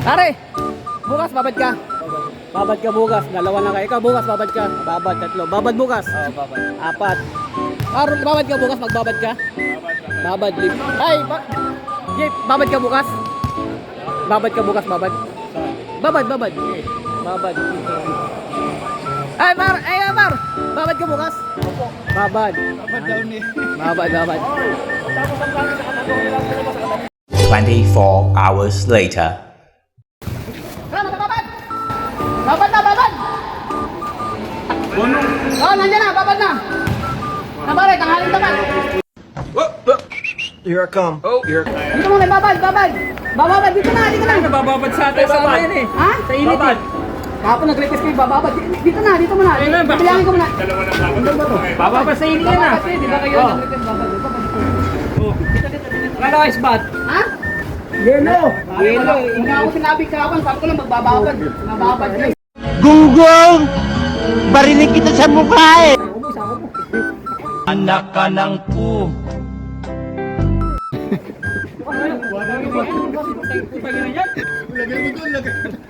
Pare, bukas babad ka. Babad ka bukas. Dalawa na kayo. Ikaw bukas babad ka. Babad, tatlo. Babad bukas. Oo, babad. Apat. Aaron, babad ka bukas. Magbabad ka. Babad, lim. Ay, Jeep, babad ka bukas. Babad ka bukas, babad. Babad. Babad. Ay, Mar. Babad ka bukas. Babad. Babad daw ni. Babad. 24 hours later. Tara, babad. Babad. Oh, nandiyan na, babad na. Nabare, tanghaling babad. Here I come. Oh, here. Dito muna, babad. Babad, dito na. Nabababad sa atin sa amin eh. Ha? Sa init eh. Kapon nag-request kayo, bababad. Dito muna. Bilangin ko muna. Bababad sa inyo yan ah. Babad eh, di ba kayo nag-request babad? Kala ko isbat. Ha? Yelo. Hindi ako sinabi kapon, sabi ko lang magbababad. Mababad kayo. Gunggong! Barinig kita sa mukha eh! Anak ka ng pu. Lagyan mo doon.